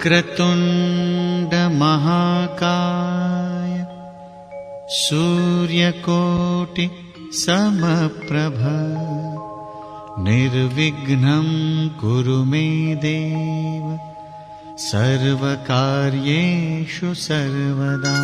वक्रतुण्ड महाकाय सूर्यकोटि समप्रभ निर्विघ्नं कुरु मे देव सर्वकार्येषु सर्वदा।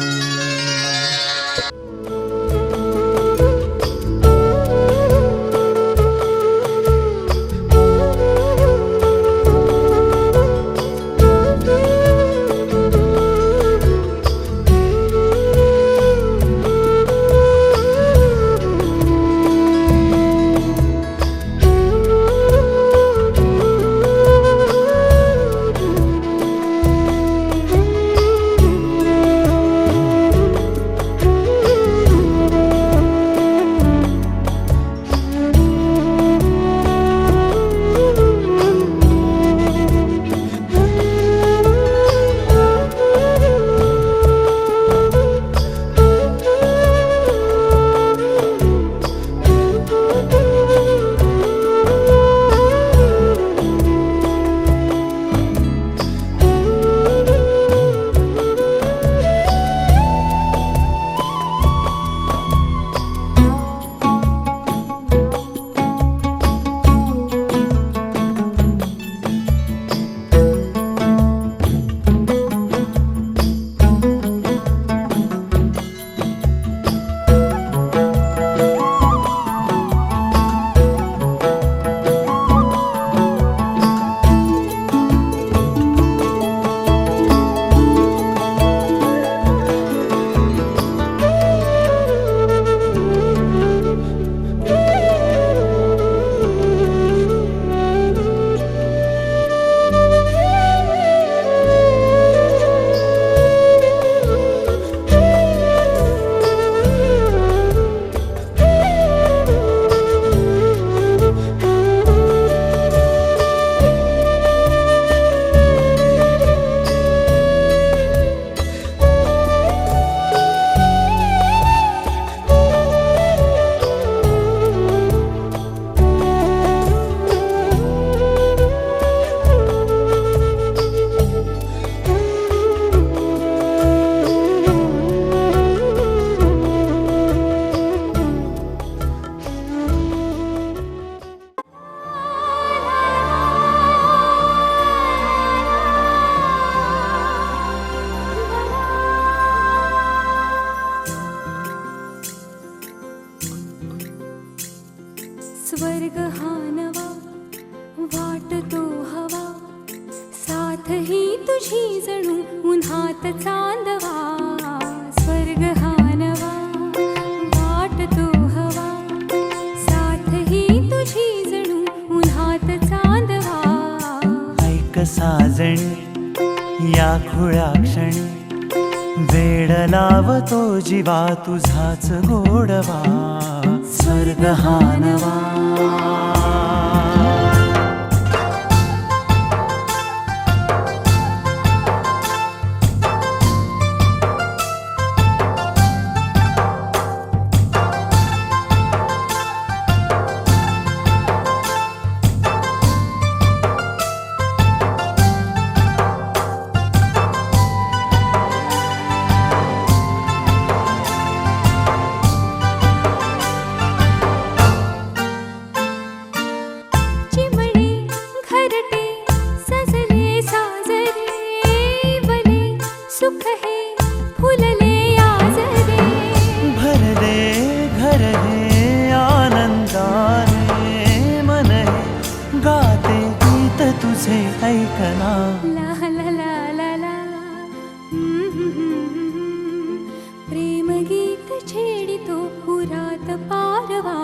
स्वर्ग हा नवा वाटतो हवा, साथ ही तुझी जणू उन्हात चांदवा। स्वर्ग हा नवा वाटतो हवा, साथ ही तुझी जणू उन्हात चांदवा। ऐक साजणी या खुळ्या क्षणी, वेड लावतो जीवा तुझाच गोडवा। स्वर्ग हा नवा सुख है फुलले आजरे, भरले घर हे आनंदाने। मन हे गाते गीत तुझे ऐकना। ला ला ला ला ला प्रेम गीत छेडितो पुरात पारवा।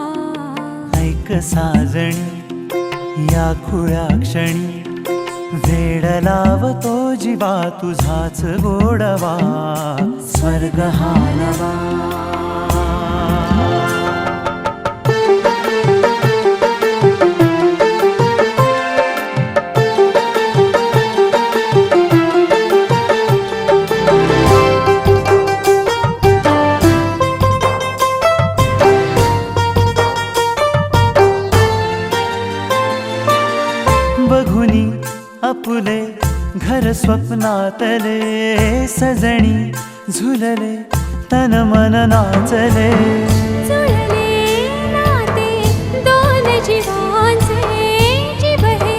ऐक साजणी या खुळ्या क्षणी, वेड लावतो जीवा तुझाच गोडवा। स्वर्ग हा नवा बघुनी आपुले घर स्वप्न स्वप्नातले सजणी झुलले तन मन नाचले. जुळले नाते दोन जीवांचे, जीव हे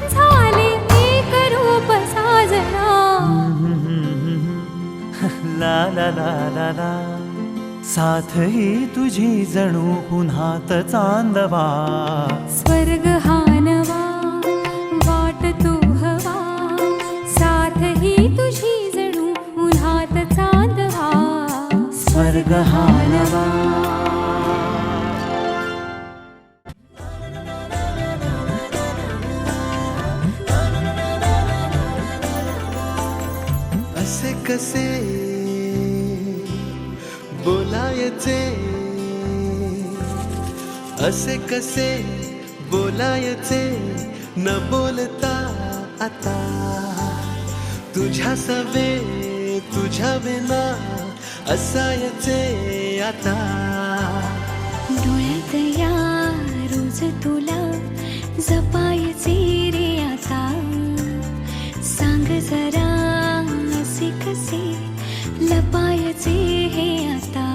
झाले एक रूप साजना. ला ला ला ला ला, साथ ही तुझी जणू पुन्हात चांदवा. स्वर्ग हा नवा वाट तू हवा, साथ ही तुझी जणू उन्हात चांदवा. स्वर्ग हा नवा. असे कसे बोलायचे, असे कसे बोलायचे न बोलता आता. तुझ्या सवे तुझ्या विना असायचे आता. डोळ्यात या रोज तुला जपायचे रे आता. सांग जरा असे कसे लपायचे हे आता.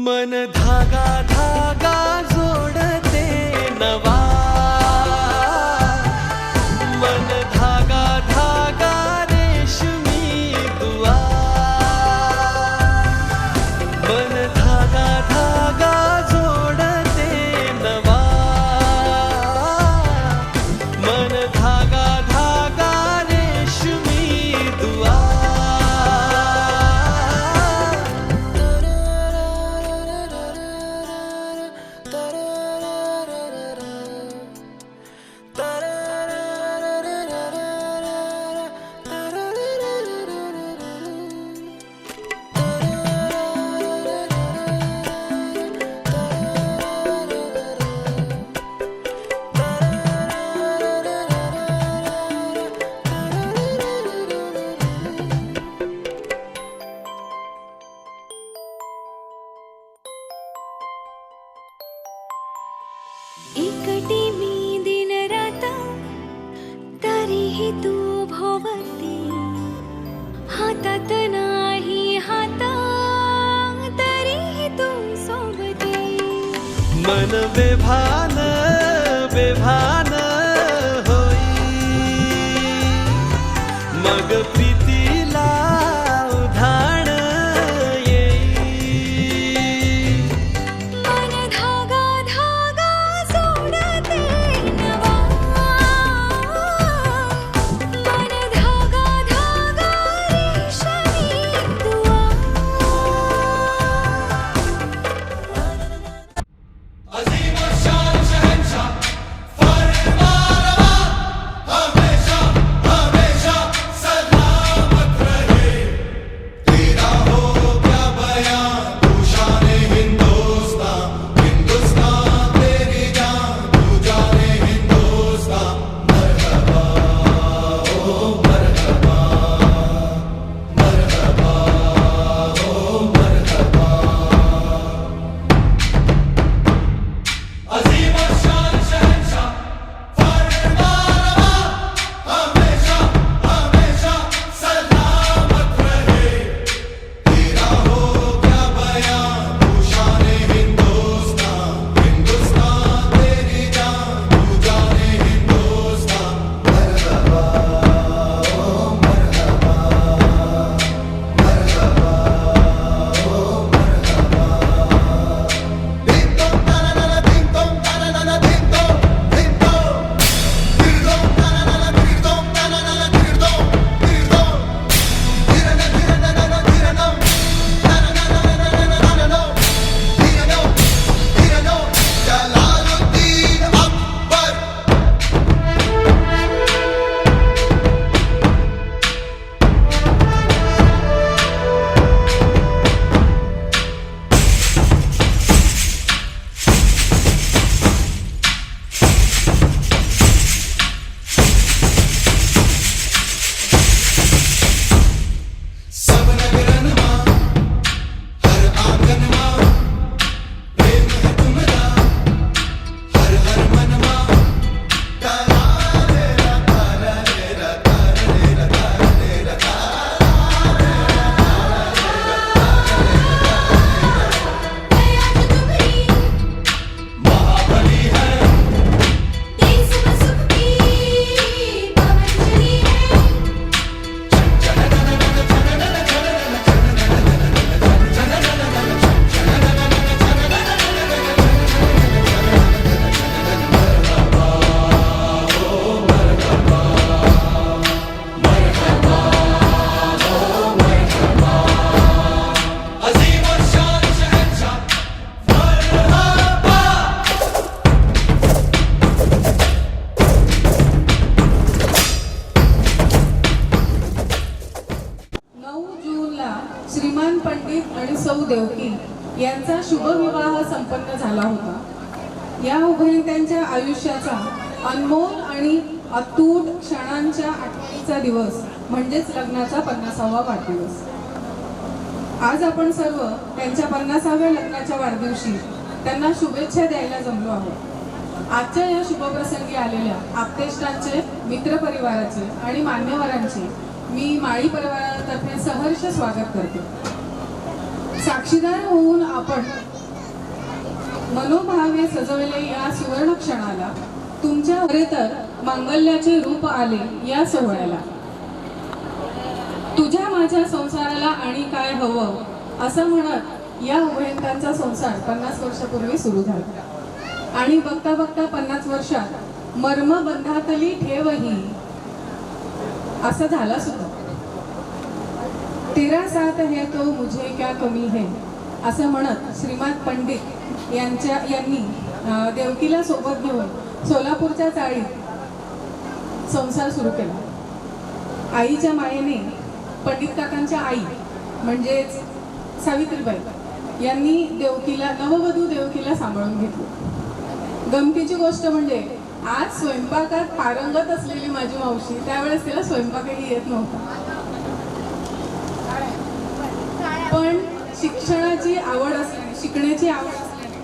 मन धागा धागा जोडते नवा. मन धागा धागा रेशमी दुआ. मन धागा धागा जोडते नवा. मन धागा धागा रेशमी दुआ. एकटी मी दिन रात तरीही तू भोवती. हातात नाही हात तरीही तू सोबती. मन बेभान बेभान होई, मग प्रीतीला उधाण येई. मन धागा धागा जोडते नवा. मन धागा धागा रेशमी दुआ. पंडित आणि सौ देवकी यांचा शुभविवाह संपन्न झाला होता. या उभयंत्यांच्या आयुष्याचा अनमोल आणि अतूट क्षणांच्या आठवणीचा दिवस म्हणजेच लग्नाचा 50वा वाढदिवस. आज आपण सर्व त्यांच्या 50व्या लग्नाच्या वाढदिवशी त्यांना शुभेच्छा द्यायला जमलो आहोत. आजच्या या शुभप्रसंगी आलेल्या आप्तेष्टांचे, मित्रपरिवाराचे आणि मान्यवरांचे मी माळी परिवारातर्फे सहर्ष स्वागत करते. साक्षीदार होऊन आपण मनोभावे सजवले या सुवर्ण क्षणाला तुमच्या खरे तर मांगल्याचे रूप आले या सोहळ्याला. तुझ्या माझ्या संसाराला आणि काय हवं असं म्हणत या उभयंतांचा संसार 50 वर्षापूर्वी सुरू झाला आणि बघता बघता 50 वर्षात मर्मबंधातली ठेवही असं झाला सुद्धा. तेरा साथ है तो मुझे क्या कमी है असं म्हणत श्रीमात पंडित यांनी देवकीला सोबत घेऊन सोलापूरच्या चाळीत संसार सुरू केला. आईच्या मायेने पंडित काकांच्या आई म्हणजेच सावित्रीबाई यांनी देवकीला, नववधू देवकीला सांभाळून घेतलं. गमतीची गोष्ट म्हणजे आज स्वयंपाकात पारंगत असलेली माझी मावशी त्यावेळेस तिला स्वयंपाकही येत नव्हता, पण शिक्षणाची आवड असल्याने, शिकण्याची आवड असल्याने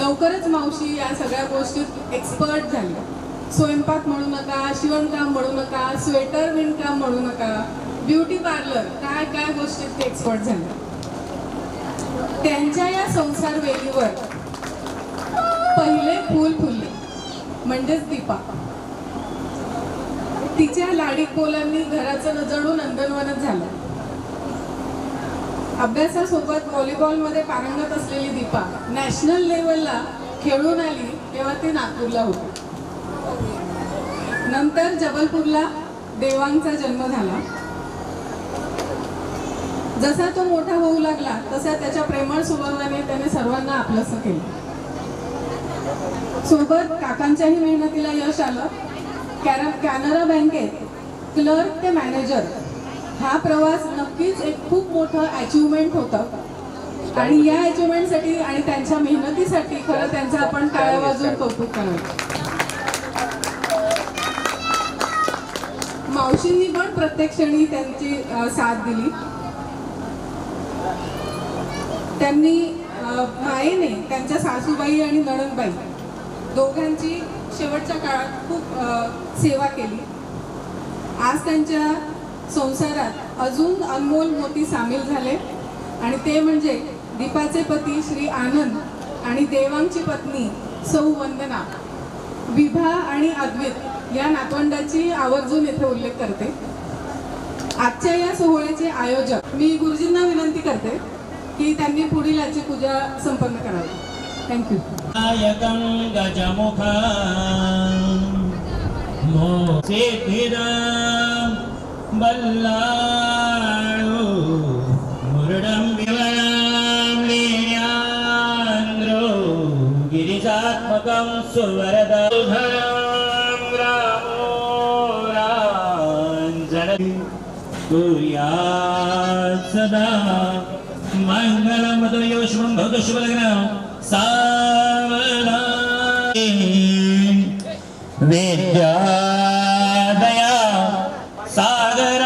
लवकरच मावशी या सगळ्या गोष्टीत एक्सपर्ट झाली. स्वयंपाक म्हणू नका, शिवणकाम म्हणू नका, स्वेटर विणकाम म्हणू नका, ब्युटी पार्लर, काय काय गोष्टीत ते एक्सपर्ट झाले. त्यांच्या या संसार वेलीवर पहिले फूल फुलले म्हणजेच दीपा. तिच्या लाडीक बोलांनी घराचं जणू नंदनवनच झालं. अभ्यासासोबत व्हॉलीबॉलमध्ये पारंगत असलेली दीपा नॅशनल लेवलला खेळून आली तेव्हा ती नागपूरला होती. नंतर जबलपूरला देवांगचा जन्म झाला. जसा तो मोठा होऊ लागला तसा त्याच्या प्रेमळ स्वभावाने त्याने सर्वांना आपलंसं केलं. सोबत काकांच्याही मेहनतीला यश आलं. कॅनरा बँकेत क्लर्क ते मॅनेजर हा प्रवास नक्कीच एक खूप मोठं अचिव्हमेंट होतं आणि या अचिव्हमेंटसाठी आणि त्यांच्या मेहनतीसाठी खरं त्यांचं आपण टाळ्या वाजवून कौतुक करावं. मावशींनी पण प्रत्येक क्षणी त्यांची साथ दिली. त्यांनी मायेने त्यांच्या सासूबाई आणि नणंदबाई दोघांची शेवटच्या काळात खूप सेवा केली. आज त्यांच्या संसारात अजून अनमोल मोती सामील झाले आणि ते म्हणजे दीपाचे पती श्री आनंद आणि देवांगची पत्नी सौ वंदना. विभा आणि अद्वैत या नातवंडाची आवर्जून येथे उल्लेख करते. आजच्या या सोहळ्याचे आयोजक मी गुरुजींना विनंती करते की त्यांनी पुढील याची पूजा संपन्न करावी. थँक्यू. नायकं गजमुखं मोक्षेतिरं बल्लाळु मुरडं विवरं लीन्यान्द्रो गिरिजात्मकं सुवरदधरं रामो राञ्जनति कुर्यात् सदा मंगलम मधुयो शुभं भवतु शुभलग्नं सावधाने विद्यादया सागराज्ञान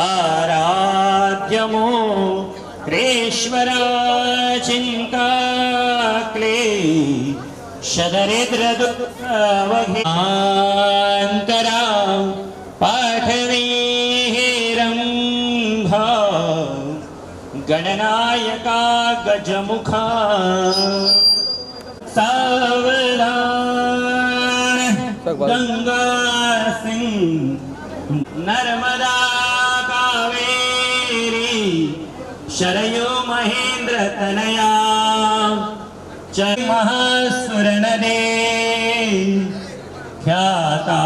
आराध्यमो क्लेश्वरा चिन्ताक्ले शदरिद्र दुःखवघान्तरा पाठवे गणनायका गजमुखा सावधान गंगा सिंह नर्मदा कावेरी शरयो महेंद्र तनया च महासुर नदे ख्याता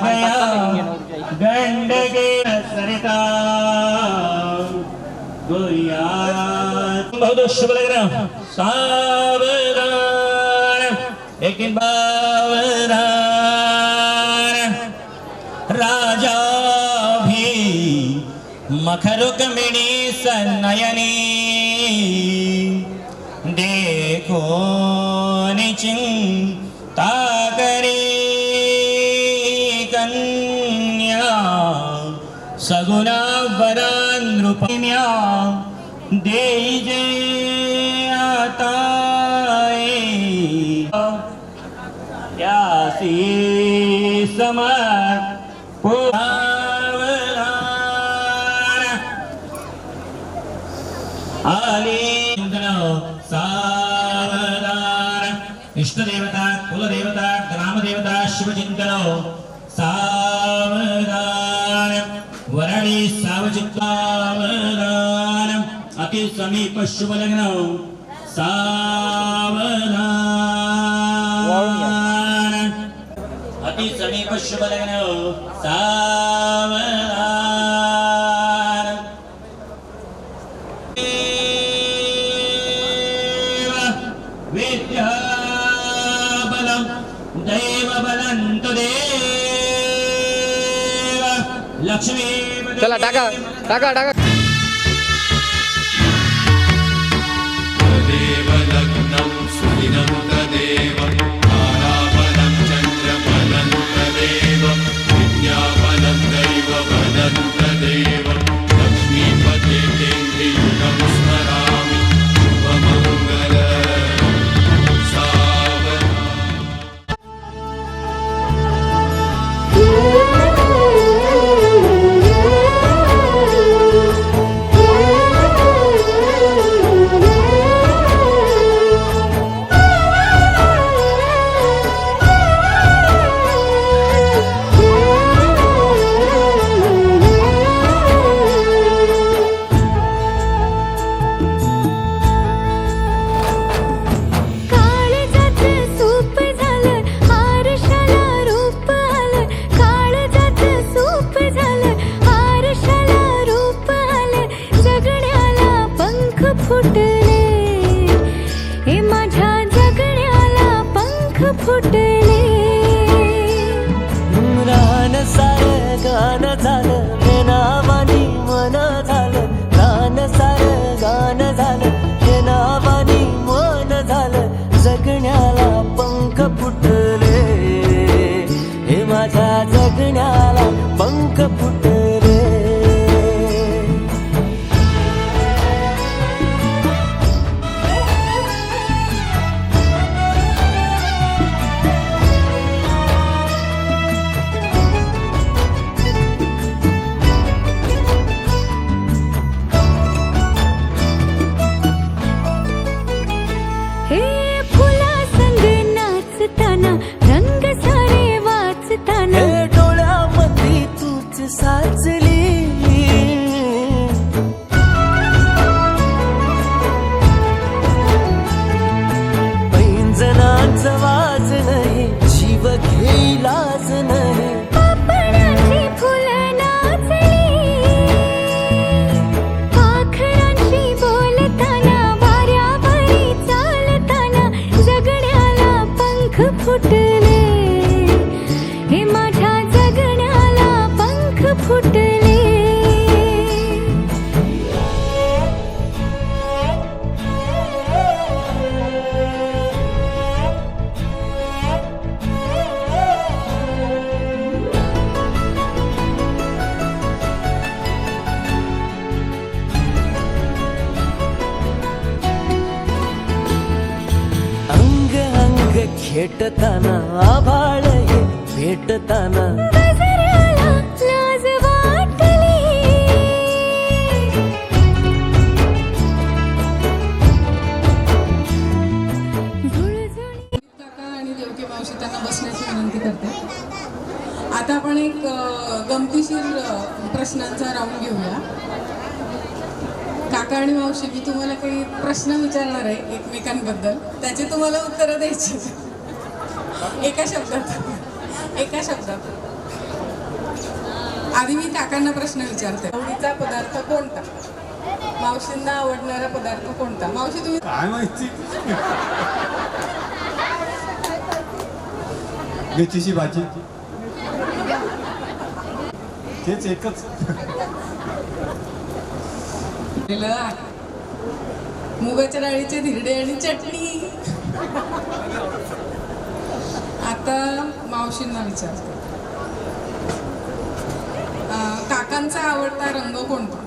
गया गंडके सरिता बहुत शुभ लग रहा सावधान लेकिन बावधान राजा भी मखरुक्मिणी सन्नयनी देखो चिंता करे कन्या सगुना वरान नृपम्या देई जे आताए यासी समर आली सावधान इष्टदेवता कुलदेवता ग्रामदेवता शिवचिंतनो सावधान वरणी सावचित्तावधान अति समीप शुभलग्न सावधान अति समीप शुभलग्न सावधान विद्याबलं दैवबलं तदेव लक्ष्मी चला टाका टाका टाका तदेव लग्नं सुदिनं तदेव ताराबलं चन्द्रबलं तदेव विद्याबलं दैवबलं तदेव लक्ष्मीपते केन्द्रियुगं स्मरामि शुभमङ्गल रान सार गान झालं नावानी मन झालं रान सार गान झालं नावानी मन झालं जगण्याला पंख फुटले हे माझ्या जगण्याला पंख फुटले डोळ्यामध्ये तूच साचली पैंजणांचं वाज नाही जीव घेईलाच नाही पापणाची फुलं नाचली पाखरांशी बोलताना वाऱ्यावरी चालताना जगण्याला पंख फुटले हे माझ्या जगण्याला पंख फुटले अंग अंग खेटताना आभाळ हे भेटताना गजराला लाज वाटली काका आणि देवकी मावशी त्यांना बसण्याची विनंती करते. आता आपण एक गमतीशीर प्रश्नांचा राऊंड घेऊया. काका आणि मावशी मी तुम्हाला काही प्रश्न विचारणार आहे एकमेकांबद्दल, त्याचे तुम्हाला उत्तरं द्यायची एका शब्दात. आधी मी काकांना प्रश्न विचारते. आवडीचा पदार्थ कोणता? मावशींना आवडणारा पदार्थ कोणता? मावशी तुम्ही काय माहिती मेथीची भाजी तेच एकच दिलं आहे. मुगाच्या डाळीचे धिरडे आणि चटणी. आता मावशींना विचारते, काकांचा आवडता रंग कोणता?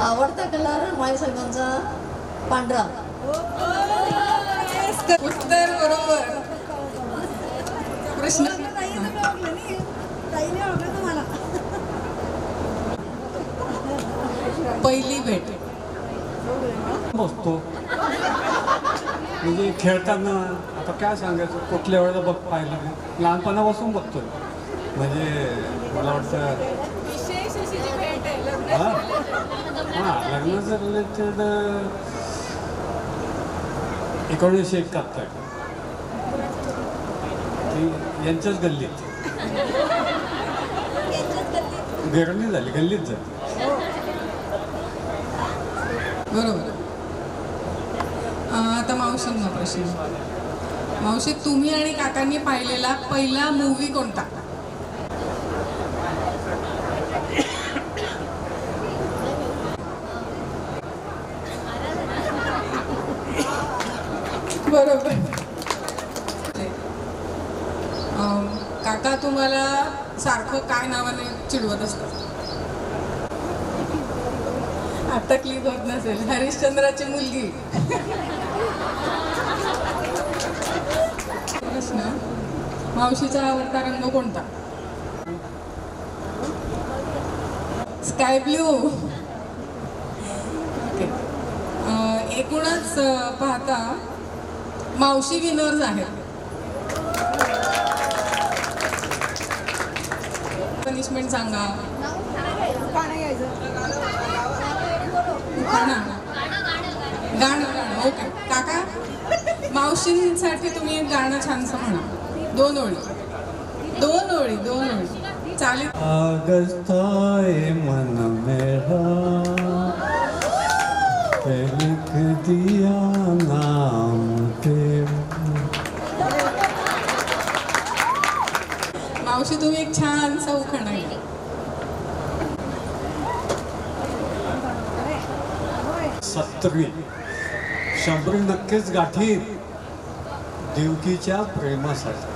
आवडता कलर माझ्या सगळ्यांचा पांढरा. उत्तर बरोबर. प्रश्न पहिली भेट. बघतो म्हणजे खेळताना आता काय सांगायचं, कुठल्या वेळेला पाहिलं नाही, लहानपणापासून बघतोय. म्हणजे मला वाटतं हां लग्नाचं रिलेटेड 1971 यांच्याच गल्लीत बेरणी झाली, गल्लीत झाली. बरोबर. आता मावशींना प्रश्न. मावशी, तुम्ही आणि काकांनी पाहिलेला पहिला मूवी कोणता? बरोबर. काका तुम्हाला सारखं काय नावाने चिडवत असतात? आता क्लिक होत नसेल. हरिश्चंद्राची मुलगी. प्रश्न. मावशीचा आवडता रंग कोणता? Sky blue. ओके. एकूणच पाहता मावशी विनर्स आहेत. पनिशमेंट सांगा. गाणं गाणं. ओके. काका, मावशींसाठी तुम्ही एक गाणं छानसं म्हणा. 2 ओळी. 2 ओळी. 2 ओळी चालेल. आगस्ताए मन मेरा पे लिख दिया नाम तेरा. मावशी, तुम्ही एक छानसा उखाणा घ्या. सत्तरी शंभरी नक्कीच गाठी देवकीच्या प्रेमासाठी.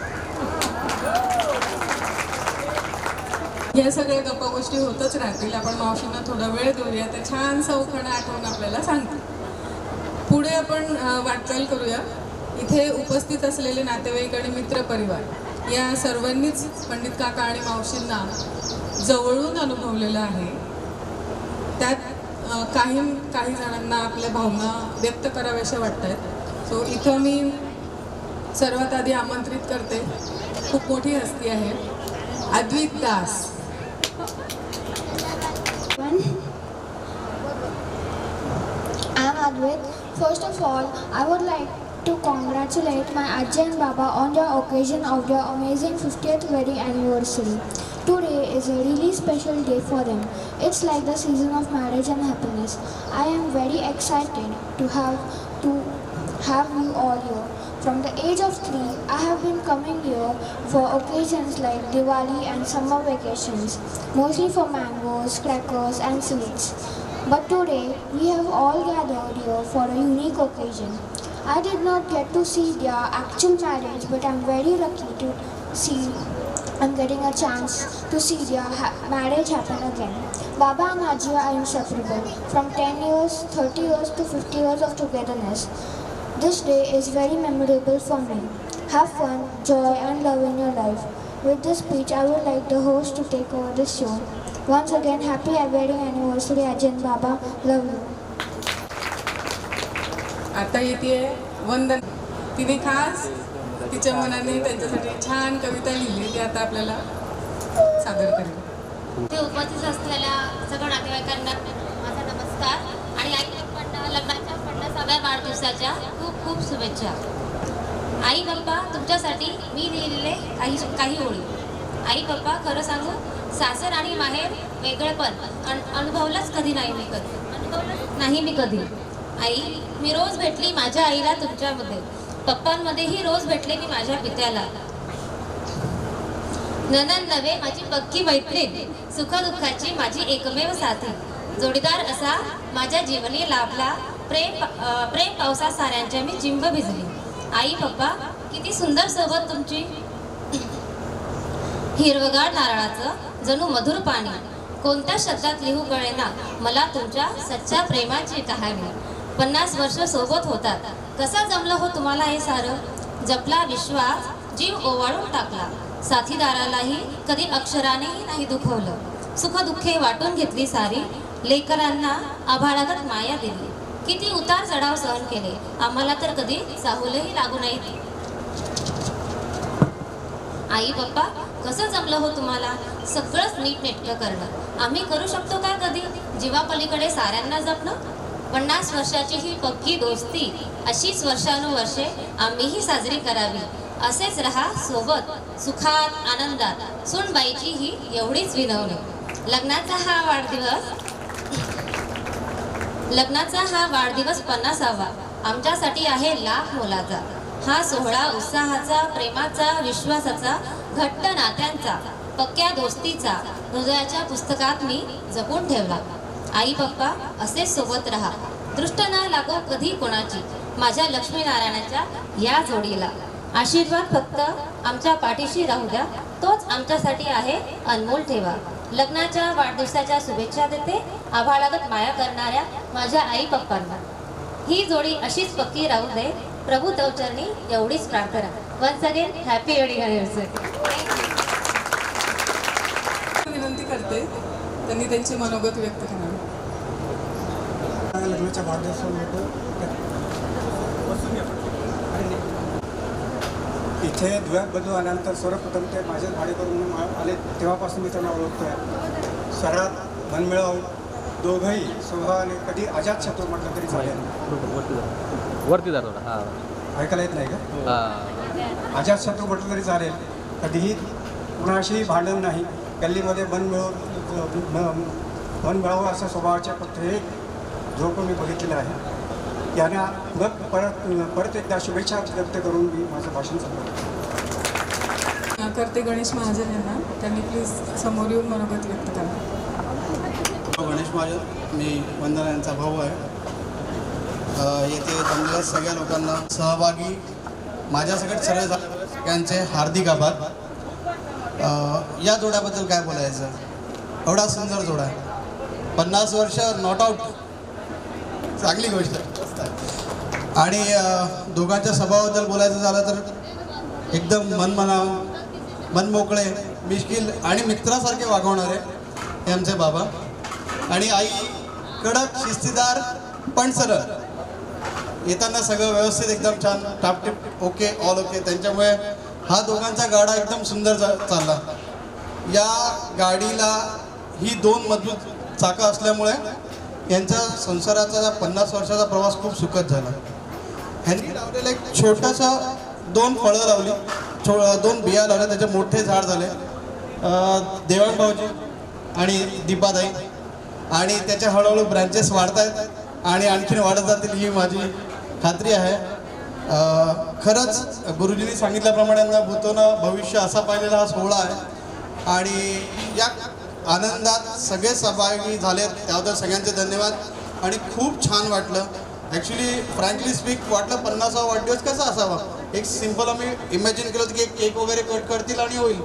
या सगळ्या गप्पा गोष्टी होतच राहतील. आपण मावशींना थोडा वेळ देऊया. तर छानसा उखाणा आठवून आपल्याला सांगते. पुढे आपण वाटचाल करूया. इथे उपस्थित असलेले नातेवाईक आणि मित्रपरिवार या सर्वांनीच पंडित काका आणि मावशींना जवळून अनुभवलेलं आहे. त्यात काही जणांना आपल्या भावना व्यक्त कराव्याशा वाटत आहेत. सो इथं मी सर्वात आधी आमंत्रित करते, खूप मोठी हस्ती आहे, अद्वित Das. I'm Advait. First of all, I would like to congratulate my Ajay and Baba on the occasion of their amazing 50th wedding anniversary. Today is a really special day for them. It's like the season of marriage and happiness. I am very excited to have you all here. From the age of 3, I have been coming here for occasions like Diwali and summer vacations, mostly for mangoes, crackers and sweets. But today, we have all gathered here for a unique occasion. I did not get to see their actual marriage, but I'm very lucky to see I'm getting a chance to see their marriage happen again. Baba and Hajiya are inseparable. From 10 years, 30 years to 50 years of togetherness. This day is very memorable for me. Have fun, joy and love in your life. With this speech, I would like the host to take over this show. Once again, happy wedding anniversary, Ajay and Baba. Love you. आता येते वंदन. तिने खास तिच्या मनाने त्यांच्यासाठी छान कविता लिहिली, ती आता आपल्याला सादर करेल. ते उपस्थित असलेल्या सगळ्या नातेवाईकांना माझा नमस्कार आणि लग्नाच्या 50व्या वाढदिवसाच्या खूप खूप शुभेच्छा. आई बाप्पा, तुमच्यासाठी मी लिहिलेले काही ओळी. आई बाप्पा, खरं सांगू, सासर आणि माहेर वेगळेपण अनुभवलंच नाही मी कधी. आई, मी रोज भेटली माझ्या आईला तुमच्यामध्ये. पप्पांमध्येही रोज भेटले की माझ्या पित्याला. ननंद नव्हे माझी पक्की मैत्रीण, सुखदुःखाची माझी एकमेव साथी, जोडीदार असा माझ्या जीवनी लाभला. प्रेम पावसा साऱ्यांच्या मी चिंब भिजली. आई पप्पा किती सुंदर सोबत तुमची. हिरवगार नारळाचं जणू मधुर पाणी, कोणत्या शब्दात लिहू कळेना मला तुमच्या सच्च्या प्रेमाची कहाणी. 50 वर्ष सोबत होतात, कसा जमलं हो तुम्हाला हे सारं. जपला विश्वास, जीव ओवाळून टाकला, साथीदारालाही कधी अक्षरानेही नाही दुखवलं. सुखदुःखे वाटून घेतली सारी, लेकरांना आभाळागत माया दिली. किती उतार चढाव सहन केले, आम्हाला तर कधी साहूलही लागू नाही. आई पप्पा कसं जमलं हो तुम्हाला सगळंच नीटनेटकं करणं. आम्ही करू शकतो का कधी जीवापलीकडे साऱ्यांना जपणं. 50 वर्षाची ही पक्की दोस्ती, अशीच वर्षानुवर्षे आम्हीही साजरी करावी. असेच रहा सोबत सुखात आनंदात, सूनबाईची ही एवढीच विनवणी. लग्नाचा हा वाढदिवस 50वा आमच्यासाठी आहे लाख मोलाचा. हा सोहळा उत्साहाचा, प्रेमाचा, विश्वासाचा, घट्ट नात्यांचा, पक्क्या दोस्तीचा हृदयाच्या पुस्तकात मी जपून ठेवला. आई पप्पा असेच सोबत राहा, दृष्ट न लागो कधी कोणाची, माझ्या लक्ष्मीनारायणाच्या या जोडीला. आशीर्वाद फक्त आमच्या पाठीशी राहू द्या, तोच आमच्यासाठी आहे अनमोल ठेवा. लग्नाच्या वाढदिवसाच्या शुभेच्छा देते आभाळागत माया करणाऱ्या माझ्या आई पप्पांना. ही जोडी अशीच पक्की राहू दे, प्रभू तवचरणी एवढीच प्रार्थना. Once again happy wedding anniversary. विनंती करते त्यांनी त्यांचे मनोगत व्यक्त करावे. लग्नाच्या वाढदिवसानिमित्त इथे धुळ्यात आल्यानंतर सर्वप्रथम ते माझ्याच भाडेकरू म्हणून आले, तेव्हापासून मी त्यांना ओळखतो आहे. सरात मनमिळाव दोघंही स्वभावाने कधी अजातशत्रू म्हटलं तरी चालेल. वरती जातो. हां, ऐकायला येत नाही का? अजातशत्रू म्हटलं तरी चालेल. कधीही कुणाशीही भांडण नाही, गल्लीमध्ये मन मिळावं अशा स्वभावाच्या फक्त हे झोप मी बघितलेलं आहे. यांना मग परत एकदा शुभेच्छा व्यक्त करून मी माझं भाषण संपवतो. करते गणेश महाजन यांना, त्यांनी प्लीज समोर येऊन मनोगत व्यक्त करा. गणेश महाजन, मी वंदना यांचा भाऊ आहे. येथे जमलेल्या सगळ्या लोकांना सहभागी माझ्यासकट सर्व सगळ्यांचे हार्दिक आभार. या जोड्याबद्दल काय बोलायचं, एवढा सुंदर जोडा आहे. 50 वर्ष नॉट आउट, चांगली गोष्ट आहे. आणि दोघांच्या स्वभावाबद्दल बोलायचं झालं तर एकदम मनमोकळे, मिश्किल आणि मित्रासारखे वागवणारे हे आमचे बाबा. आणि आई कडक, शिस्तीदार पण सरळ. येताना सगळं व्यवस्थित एकदम छान टापटीप ओके, ऑल ओके. त्यांच्यामुळे हा दोघांचा गाडा एकदम सुंदर चालला. या गाडीला ही 2 मजबूत चाकं असल्यामुळे यांच्या संसाराचा 50 वर्षाचा प्रवास खूप सुखद झाला. ह्यांनी लावलेलं एक छोटासा 2 फळं लावली, 2 बिया लावल्या, त्याचे मोठे झाड झाले. देवाण भाऊजी आणि दीपाताई, आणि त्याच्या हळूहळू ब्रँचेस वाढत आहेत आणि आणखीन वाढत जातील ही माझी खात्री आहे. खरंच गुरुजींनी सांगितल्याप्रमाणे भूतोनं भविष्य असा पाहिलेला हा सोहळा आहे. आणि या आनंदात सगळे सहभागी झालेत त्याबद्दल सगळ्यांचे धन्यवाद. आणि खूप छान वाटलं. ॲक्च्युली फ्रँकली स्पीक वाटलं 50वा वाढदिवस कसा असावा. एक सिम्पल आम्ही इमॅजिन केलं होतं की एक केक वगैरे कट करतील आणि होईल,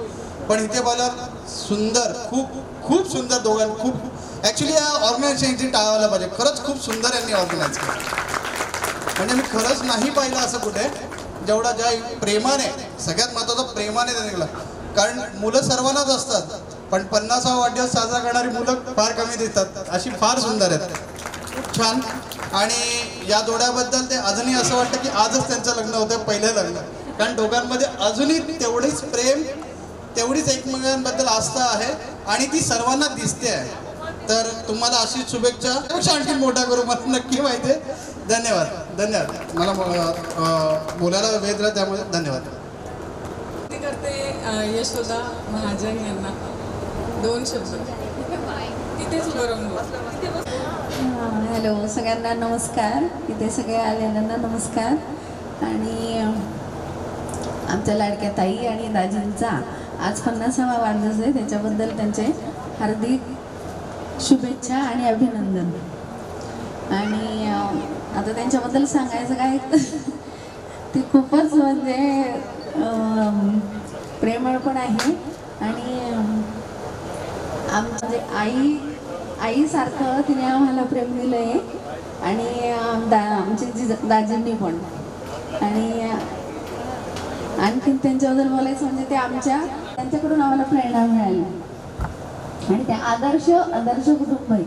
पण इथे पाहिलं सुंदर, खूप सुंदर दोघांनी खूप ॲक्च्युली या ऑर्गनायझेशनची टाळायला पाहिजे. खरंच खूप सुंदर यांनी ऑर्गनाईज केलं. म्हणजे मी खरंच नाही पाहिलं असं कुठे, जेवढा ज्या प्रेमाने, सगळ्यात महत्त्वाचं प्रेमाने त्यांनी केलं. कारण मुलं सर्वांनाच असतात, पण 50वा वाढदिवस साजरा करणारी मुलं फार कमी दिसतात. अशी फार सुंदर आहेत, खूप छान. आणि या जोड्याबद्दल ते अजूनही असं वाटतं की आजच त्यांचं लग्न होतं, पहिलं लग्न. कारण दोघांमध्ये अजूनही तेवढीच प्रेम, तेवढीच एकमेकांबद्दल आस्था आहे आणि ती सर्वांना दिसते आहे. तर तुम्हाला अशीच शुभेच्छा, आणखी मोठा करू मला नक्की माहिती आहे. धन्यवाद. मला बोलायला वेळ दिला त्यामुळे धन्यवाद. करते यशोदा महाजन यांना 2 शब्द. तिथेच उभं राहून बोल. हॅलो, सगळ्यांना नमस्कार. इथे सगळे आलेल्यांना नमस्कार. आणि आमच्या लाडक्या ताई आणि दाजींचा आज 50वा वाढदिवस आहे, त्याच्याबद्दल त्यांचे हार्दिक शुभेच्छा आणि अभिनंदन. आणि आता त्यांच्याबद्दल सांगायचं काय ते खूपच म्हणजे प्रेमळ पण आहे आणि आमचे आईसारखं तिने आम्हाला प्रेम दिलं आहे आणि आमचे दाजींनी पण. आणि आणखीन त्यांच्याबद्दल बोलायचं म्हणजे ते त्यांच्याकडून आम्हाला प्रेरणा मिळाली आणि ते आदर्श कुटुंब आहे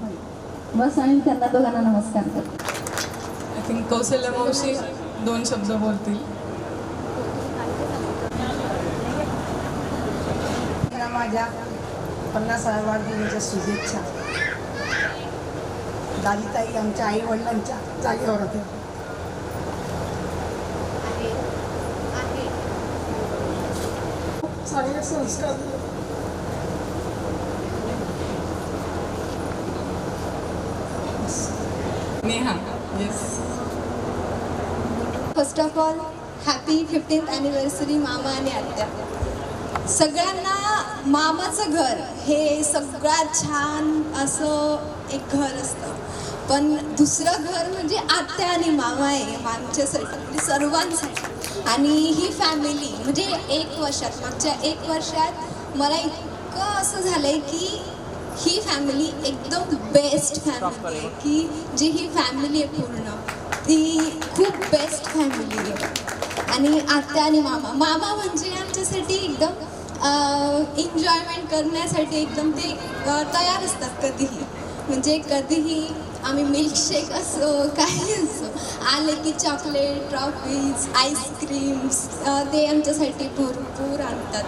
बस. आणि त्यांना दोघांना नमस्कार करतो. आय थिंक कौशल्य मावशी 2 शब्द बोलतील. माझ्या 50व्या वाढदिवसाच्या शुभेच्छा. दाजीताई आमच्या आई वडिलांच्या जागेवर होते. चांगले संस्कार. Neha. Yes. First of all happy 15th anniversary मामा आणि आत्या. सगळ्यांना मामाचं घर हे सगळ्यात छान असं एक घर असतं, पण दुसरं घर म्हणजे आत्या आणि मामा आहे आमच्यासाठी, म्हणजे सर्वांसाठी. आणि ही फॅमिली म्हणजे मागच्या 1 वर्षात मला इतकं असं झालं आहे की ही फॅमिली एकदम बेस्ट फॅमिली आहे, की जी ही फॅमिली आहे पूर्ण ती खूप बेस्ट फॅमिली आहे. आणि आत्या आणि मामा म्हणजे आमच्यासाठी एकदम एन्जॉयमेंट करण्यासाठी एकदम ते तयार असतात कधीही. म्हणजे कधीही आम्ही मिल्कशेक असो काही असो आले की चॉकलेट, ट्रॉफीज, आईस्क्रीम्स ते आमच्यासाठी भरपूर आणतात.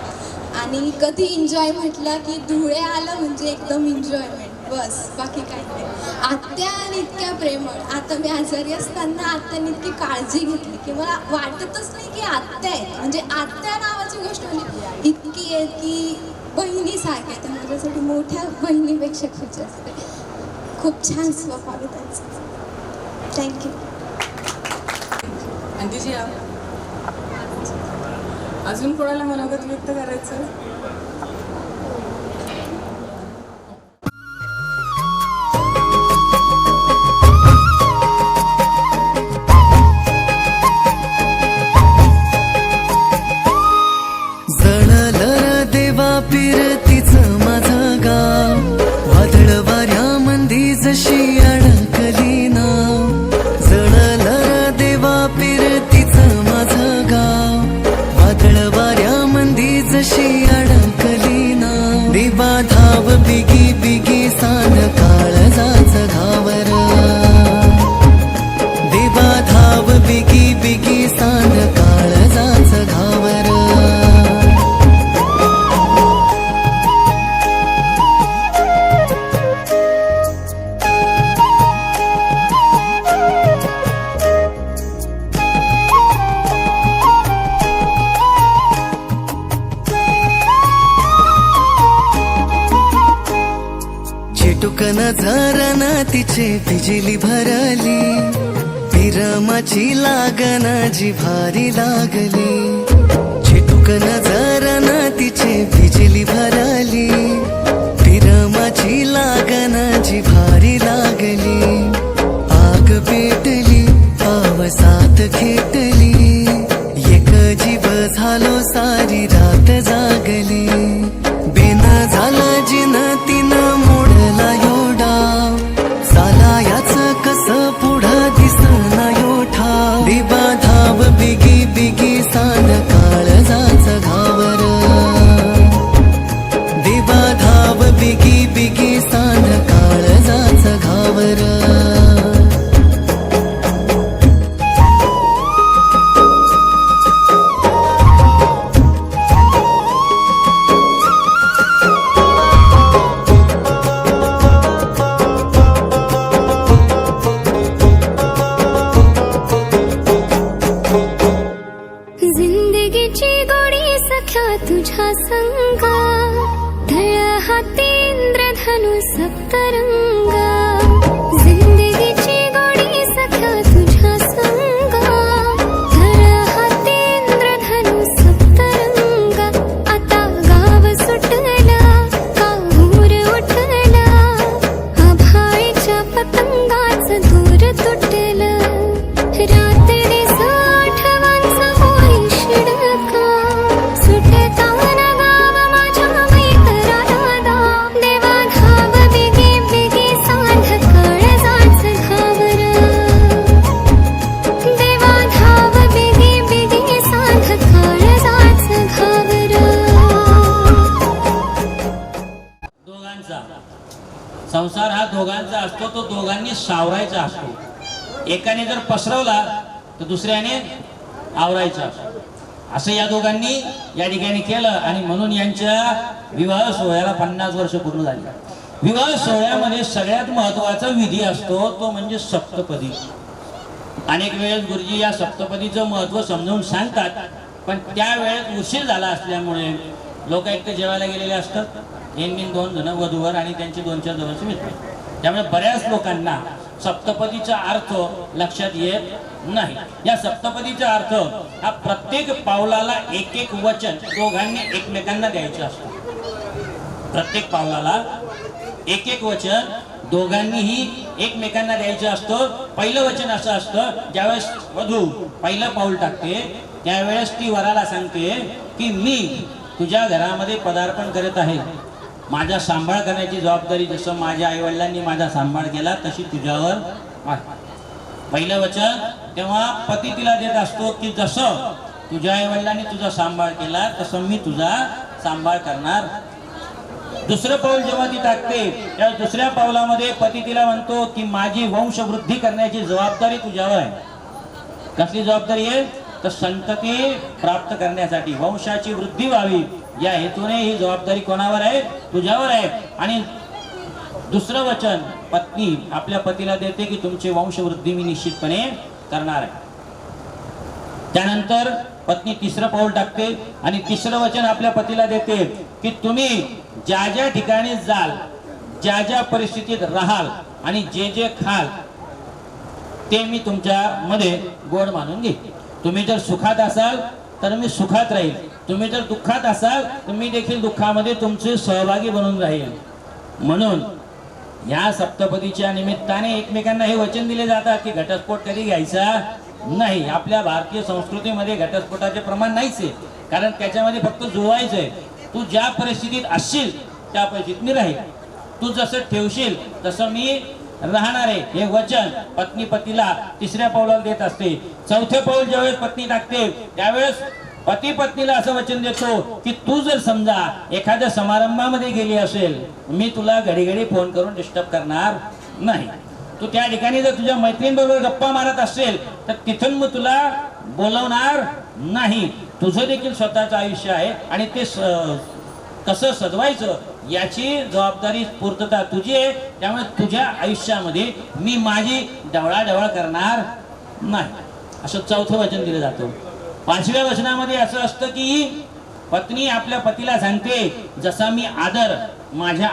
आणि कधी एन्जॉय म्हटलं की धुळे आलं म्हणजे एकदम एन्जॉयमेंट बस, बाकी काही नाही. आत्या आणि इतक्या प्रेमळ. आता मी आजारी असताना आत्याने इतकी काळजी घेतली की मला वाटतच नाही की आत्या आहेत, म्हणजे आत्या नावाची गोष्ट म्हणजे इतकी आहे की बहिणीसारखी आहे. तर माझ्यासाठी मोठ्या बहिणीपेक्षा खूप जास्त खूप छान स्वभाव आहे त्यांचा. थँक्यू. आंटीजी अजून कोणाला मनोगत व्यक्त करायचं? जळलं देवा पिरतीचं माझं गाव, वादळ वाऱ्यामंदी जशी अडकली नाव. जळलं देवा पिरतीचं माझं गाव, वादळ वाऱ्यामंदी जशी अडकली नाव. देवा धाव बिगी बिगी सान काळजाचं घावर, देवा धाव बिगी बिगी सान काळजाचं घावर. चिटुकन झरन तिचे बिजली भरली, विरमाची लागन जिव्हारी लागली. चिटुकन झरन तिचे बिजली भरली, विरमाची लागन जिव्हारी लागली. आग पेटली पावसात खेटली, एक जीव झालो सारी रात जागली. बेन झाला जिन तिन मोडला योडा, साला याच कस पुढं दिसना योठा. देवा धाव बिगी बिगी सान काळजाचं घावर, देवा धाव बिगी बिगी सान काळजाचं घावर. जिंदगीची गोडी सख्या तुझ्या संगा, तळ हाती इंद्रधनु सप्तरंगा. जिंदगीची गोडी सख्या तुझ्या संगा, तळ दोघांचा असतो तो दोघांनी सावरायचा असतो. एकाने जर पसरवला तर दुसऱ्याने आवरायचा असतो. असं या दोघांनी या ठिकाणी केलं आणि म्हणून यांच्या विवाह सोहळ्याला 50 वर्ष पूर्ण झाली. विवाह सोहळ्यामध्ये सगळ्यात महत्वाचा विधी असतो तो म्हणजे सप्तपदी. अनेक वेळेस गुरुजी या सप्तपदीचं महत्व समजावून सांगतात, पण त्यावेळेस उशीर झाला असल्यामुळे लोक एकटे जेवायला गेलेले असतात. 2 जण वधूवर आणि त्यांचे 2-4 जवळचे मित्र. त्यामुळे बऱ्याच लोकांना सप्तपदीचा अर्थ लक्षात येत नाही. या सप्तपदीचा अर्थ हा प्रत्येक पावलाला एक एक वचन दोघांनी एकमेकांना द्यायचं असतं. प्रत्येक पावलाला एक एक वचन दोघांनीही एकमेकांना द्यायचं असतं. पहिलं वचन असं असतं, ज्यावेळेस वधू पहिलं पाऊल टाकते त्यावेळेस ती वराला सांगते की मी तुझ्या घरामध्ये पदार्पण करत आहे. माझा सांभाळ करण्याची जबाबदारी जसं माझ्या आईवडिलांनी माझा सांभाळ केला तशी तुझ्यावर आहे. पहिलं वचन तेव्हा पती तिला देत असतो की जसं तुझ्या आईवडिलांनी तुझा सांभाळ केला तसं मी तुझा सांभाळ करणार. दुसरं पाऊल जेव्हा ती टाकते त्या दुसऱ्या पावलामध्ये पती तिला म्हणतो की माझी वंशवृद्धी करण्याची जबाबदारी तुझ्यावर आहे. कसली जबाबदारी आहे तर संतती प्राप्त करण्यासाठी वंशाची वृद्धी व्हावी या हेतूने ही जबाबदारी कोणावर आहे तुझ्यावर आहे. आणि दुसरं वचन पत्नी आपल्या पतीला देते की तुमची वंशवृद्धी मी निश्चितपणे करणार आहे. त्यानंतर पत्नी तिसरं पाऊल टाकते आणि तिसरं वचन आपल्या पतीला देते की तुम्ही ज्या ज्या ठिकाणी जाल, ज्या ज्या परिस्थितीत राहाल आणि जे जे खाल ते मी तुमच्या मध्ये गोड मानून घेईन. तुम्ही जर सुखात असाल तर मी सुखात राहील, तुम्ही जर दुःखात असाल तर मी देखील दुःखामध्ये तुमचे सहभागी बनून राहील. म्हणून या सप्तपदीच्या निमित्ताने एकमेकांना हे वचन दिले जातात की घटस्फोट कधी घ्यायचा नाही. आपल्या भारतीय संस्कृतीमध्ये घटस्फोटाचे प्रमाण नाहीच आहे, कारण त्याच्यामध्ये फक्त जुळवायचं आहे. तू ज्या परिस्थितीत असशील त्या परिस्थितीत मी राहील, तू जसं ठेवशील तसं मी राहणार आहे. हे वचन पत्नी पतीला तिसऱ्या पाऊलाला देत असते. चौथे पाऊल ज्यावेळेस पत्नी टाकते त्यावेळेस पती पत्नीला असं वचन देतो की तू जर समजा एखाद्या समारंभामध्ये गेली असेल मी तुला घडी घडी फोन करून डिस्टर्ब करणार नाही. तू त्या ठिकाणी जर तुझ्या मैत्रिणीबरोबर गप्पा मारत असेल तर तिथून मग तुला बोलवणार नाही. तुझं देखील स्वतःचं आयुष्य आहे आणि ते कसं सजवायचं याची जबाबदारी पूर्तता तुझी आहे. त्यामुळे तुझ्या आयुष्यामध्ये मी माझी ढवळाढवळ करणार नाही असं चौथं वचन दिलं जातं. 5व्या वचनामध्ये असं असतं की पत्नी आपल्या पतीला सांगते जसा मी आदर माझ्या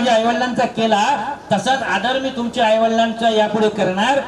आईवडिलांचा केला तसाच आदर मी तुमच्या आईवडिलांचा यापुढे करणार.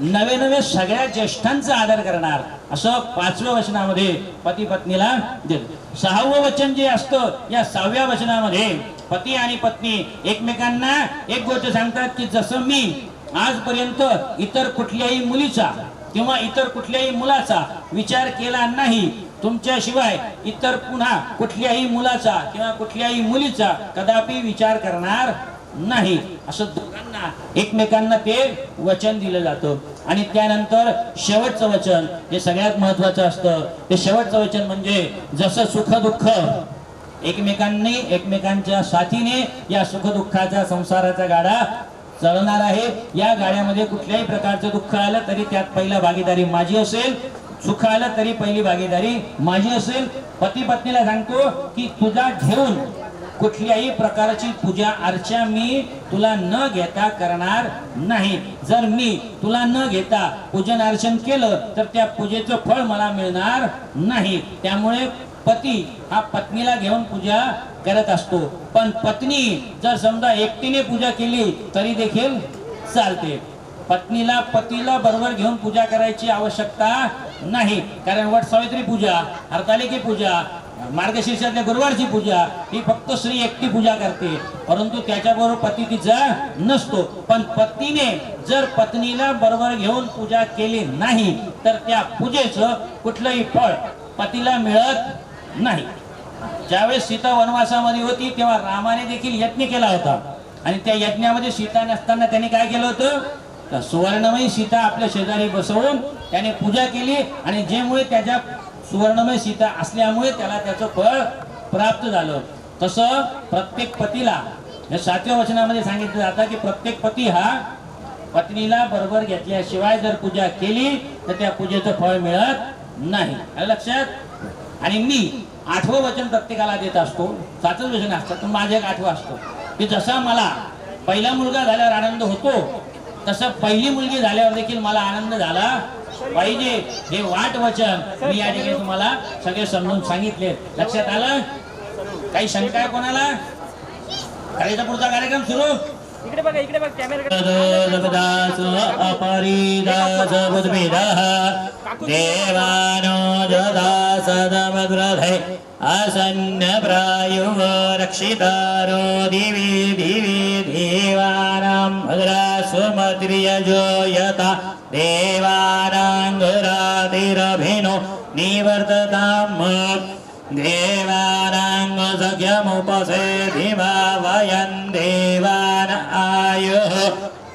नवे नवे सगळ्या ज्येष्ठांचा आदर करणार असं 5व्या वचनामध्ये पती पत्नीला देतो. 6वं वचन जे असतं या 6व्या वचनामध्ये पती आणि पत्नी एकमेकांना एक गोष्ट सांगतात की जसं मी आजपर्यंत इतर कुठल्याही मुलीचा किंवा इतर कुठल्याही मुलाचा विचार केला नाही, तुमच्याशिवाय इतर पुन्हा कुठल्याही मुलाचा किंवा कुठल्याही मुलीचा कदापि विचार करणार नाही असं दोघांना एकमेकांना ते वचन दिलं जातं. आणि त्यानंतर शेवटचं वचन हे सगळ्यात महत्वाचं असतं. ते शेवटचं वचन म्हणजे जसं सुख दुःख एकमेकांनी एकमेकांच्या साथीने या सुख दुःखाचा संसाराचा गाडा चालणार आहे. या गाड्यामध्ये कुठल्याही प्रकारचं दुःख आलं तरी त्यात पहिला भागीदारी माझी असेल, सुख आलं तरी पहिली भागीदारी माझी असेल. पती पत्नीला सांगतो की तुझा घेऊन कुठल्याही प्रकारची पूजा अर्चा मी तुला न घेता करणार नाही. जर मी तुला न घेता पूजन अर्चन केलं तर त्या पूजेचं फळ मला मिळणार नाही. त्यामुळे पती हा पत्नीला घेऊन पूजा करत असतो, पण पत्नी जर समजा एकटीने पूजा केली तरी देखील चालते. पत्नीला पतीला बरोबर घेऊन पूजा करायची आवश्यकता नाही, कारण वट सावित्री पूजा, हरतालिकी पूजा, मार्गशीर्षातल्या गुरुवारची पूजा ही फक्त स्त्री एकटी पूजा करते, परंतु त्याच्याबरोबर पती तिचा नसतो. पण पत्नीने जर पत्नीला बरोबर घेऊन पूजा केली नाही तर त्या पूजेचं कुठलंही फळ पतीला मिळत नाही. ज्यावेळेस सीता वनवासामध्ये होती तेव्हा रामाने देखील यज्ञ केला होता आणि त्या यज्ञामध्ये सीता नसताना त्यांनी काय केलं होतं तर सुवर्णमयी सीता आपल्या शेजारी बसवून त्याने पूजा केली आणि ज्यामुळे त्याच्या सुवर्णमय सीता असल्यामुळे त्याला त्याचं फळ प्राप्त झालं. तसं प्रत्येक पतीला या 7व्या वचनामध्ये सांगितलं जातं की प्रत्येक पती हा पत्नीला बरोबर घेतल्याशिवाय जर पूजा केली तर त्या पूजेचं फळ मिळत नाही. आलं लक्षात? आणि मी 8वं वचन प्रत्येकाला देत असतो. 7च वचन असतात पण माझं एक 8वं असतो की जसा मला पहिला मुलगा झाल्यावर आनंद होतो तसं पहिली मुलगी झाल्यावर देखील मला आनंद झाला पाहिजे. हे वाट वचन मी या ठिकाणी तुम्हाला सगळे समजून सांगितले. लक्षात आलं? काही शंका आहे कोणाला? करायचा पुढचा कार्यक्रम सुरू. इकडे बघा, इकडे बघ कॅमेरा. देवानो जदासदमद्रधे आसन्न प्रायो रक्षितारो दिवि दिवि देवानां भद्रासुमत्रियजो यथा देवानाङ्गरातिरभिनो निवर्तताम् देवानां सख्यमुपसेधिमा वयं देवान आयुः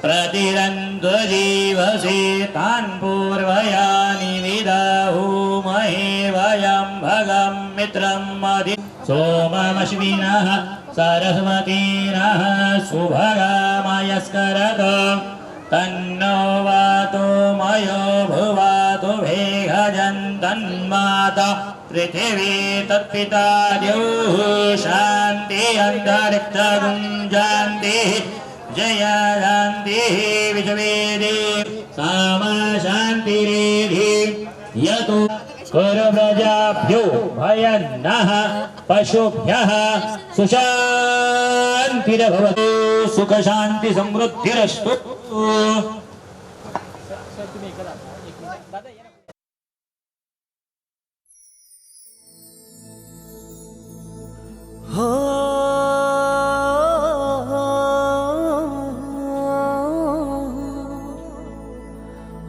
प्रतिरन्तो जीवसे तान् पूर्वयानि विदाहुमहे वयं भगं मित्रं मदि सोममश्विनः सरस्वतीनः सुभगामयस्करत तन्नो वातो मयो भुवातो भेगजन्तन्माता पृथिवी तत्पिता द्यौः शान्ति अन्तरिक्षगुञ्जान्तिः जया शान्तिः विश्वेदे सामा शान्तिरेधि यतो करव्रजाभ्यो भयन्नः पशुभ्यः सुशान्तिर्भवतु सुखशान्ति समृद्धिरस्तु. हो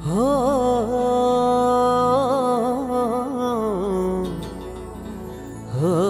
हो हो हो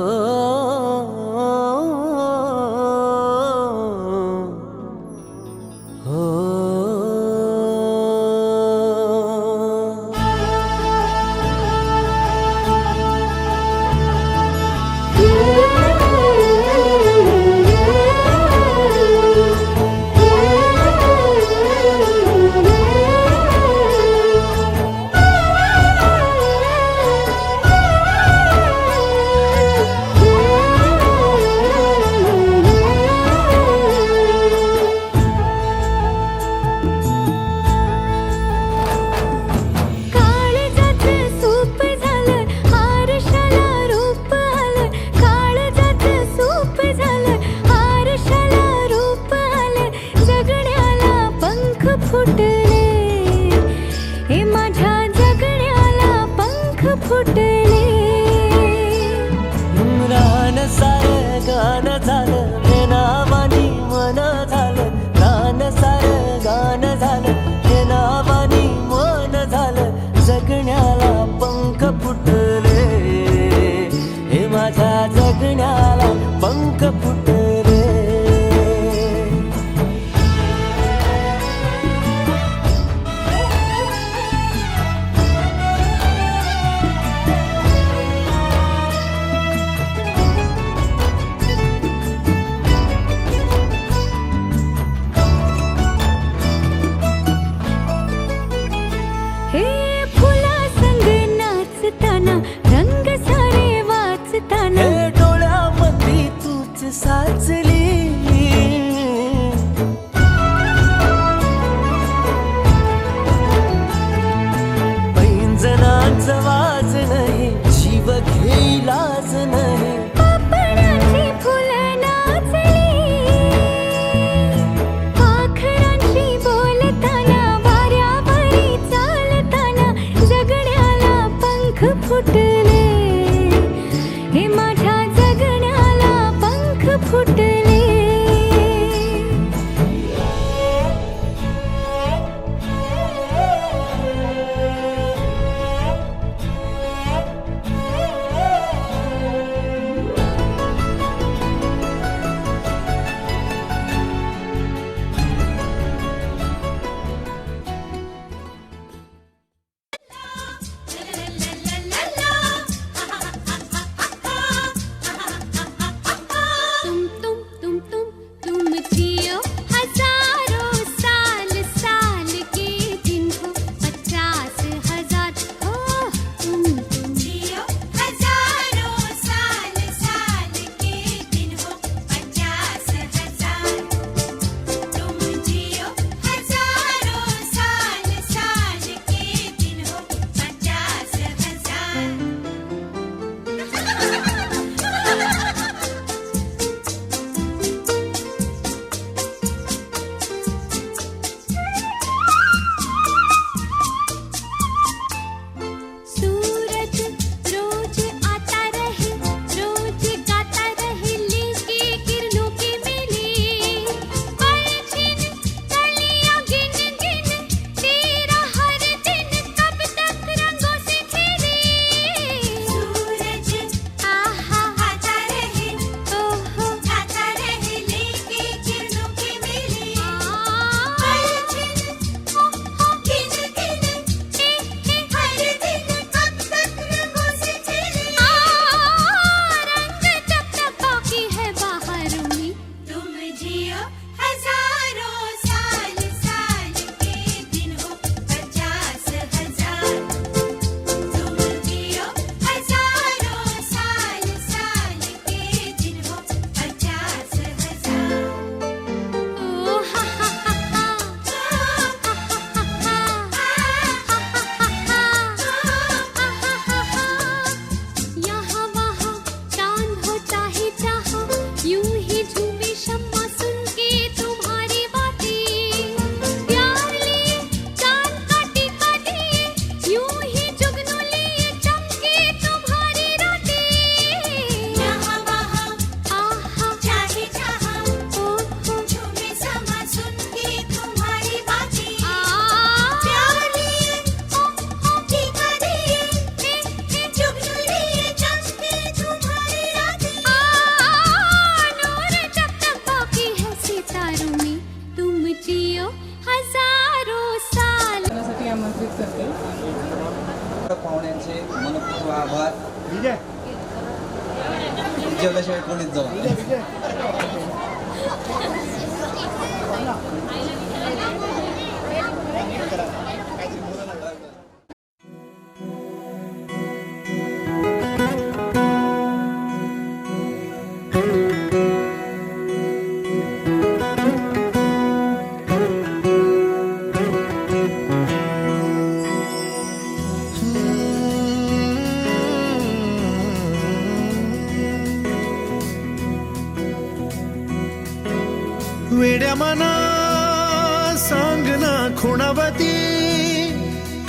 आभार. जेवल्याशिवाय कोणीच जाऊ. वेड्या मना सांग ना खुणावती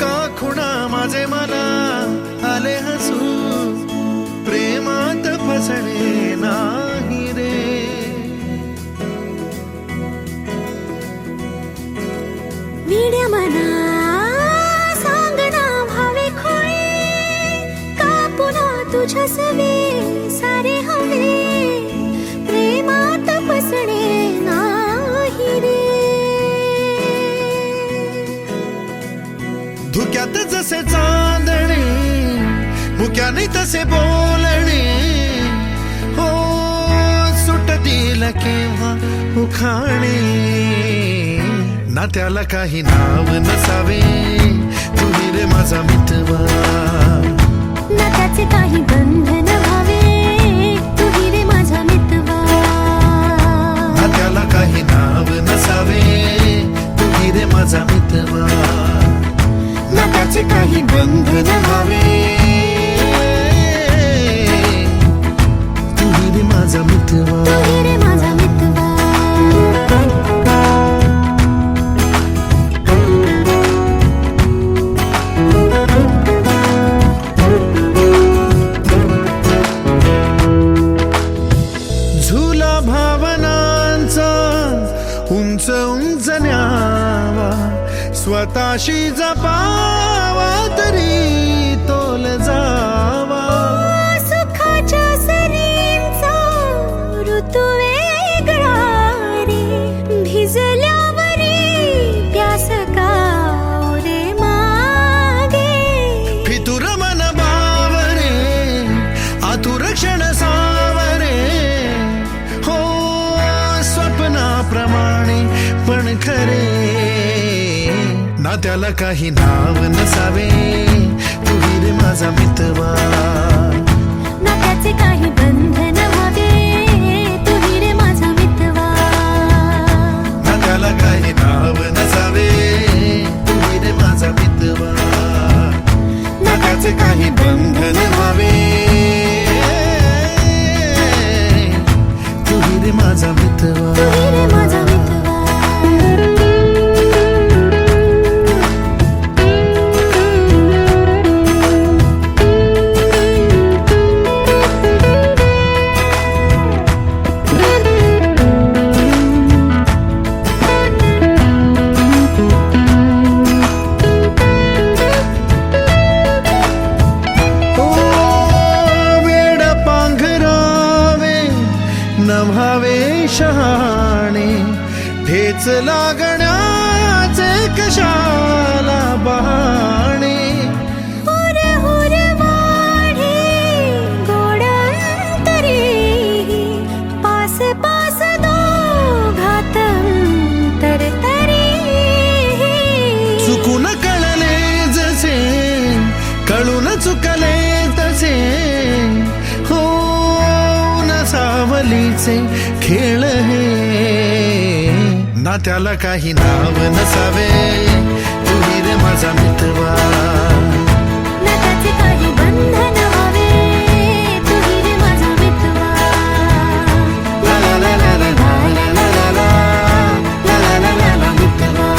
का खुणा माझे मला आले हसू प्रेमात फसणे नाही रे. वेड्या मना सांग ना भावे खोळे का पुन्हा तुझ्या सवे सारे हवे प्रेमात फसणे नाही रे. धुक्यात जसे चांदणे मुक्याने तसे बोलणे हो सुटतील केव्हा उखाणे ना त्याला काही नाव नसावे तुही रे माझा मितवा ना त्याचे काही बंधन व्हावे तुही रे माझा मितवा ना त्याला काही नाव नसावे तुही रे माझा मितवा ना त्याचे काही बंधन व्हावे तुही रे माझा मितवा तुही रे माझा मितवा. झुला भावनांचा उंच उंच न्यावा स्वतःशी जपावा तरी तोल जावा. सुखाच्या सरींचा ऋतू वेगळा रे भिजल्यावरी प्यास का रे मागे फितुर मन बावरे आतुर क्षण सावरे हो स्वप्नाप्रमाणे पण खरे ना त्याला काही नाव नसावे तुही रे माझा मितवा ना त्याचे काही बंधन व्हावे तुही रे माझा मितवा ना त्याला काही नाव नसावे तुही रे माझा मितवा ना त्याचे काही बंधन व्हावे तुही रे माझा मितवा तुही रे माझा मितवा. नव्हावे शहाणे ठेच लागण्याचे कशाला बहाणे. हुर हुर वाढे गोडांतरी पास पास दोघात अंतर तरी चुकून कळले जसे कळून चुकले तसे हो सावलीचे खेळ हे ना त्याला काही नाव नसावे तुही रे माझा मितवा ना त्याचे काही बंधन व्हावे तुही रे माझा मितवा. ला ला ला ला ला ला ला ला ला ला ला ला ला ला मितवा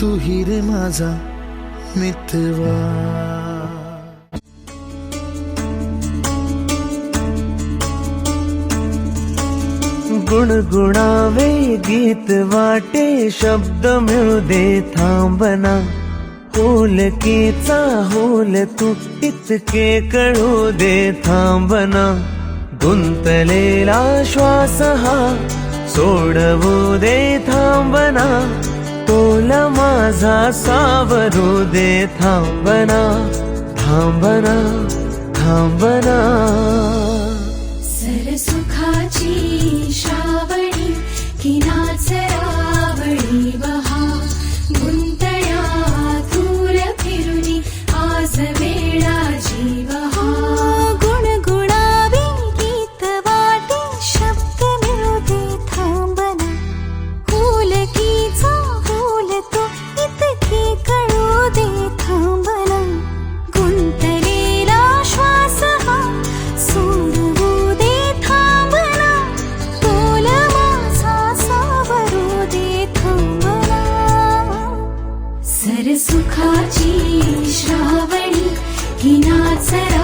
तुही रे माझा मितवा. गुणगुणावे गीत वाटे शब्द मिळू दे थांबना होलकीचा होल तू इतके कळू दे थांबना गुंतलेला श्वास हा सोडवू दे थांबना, तोल माझा सावरू दे थांबना, थांबना, थांबना. सरसुखाची श्रावणी की नाचरावळी बहा, गुंतल्या दूर फिरुनी आज वेळाची बहा. गुणगुणावी गीत वाटे शब्द मिळू दे थांबना, फुलकीचा फुल तो इतकी कळू दे थांबना. गुंतलेला श्वास हा सोडवू दे थांबना, तोल माझा सावरू दे थांबना. सरसुखाची श्रावणी की नाचरा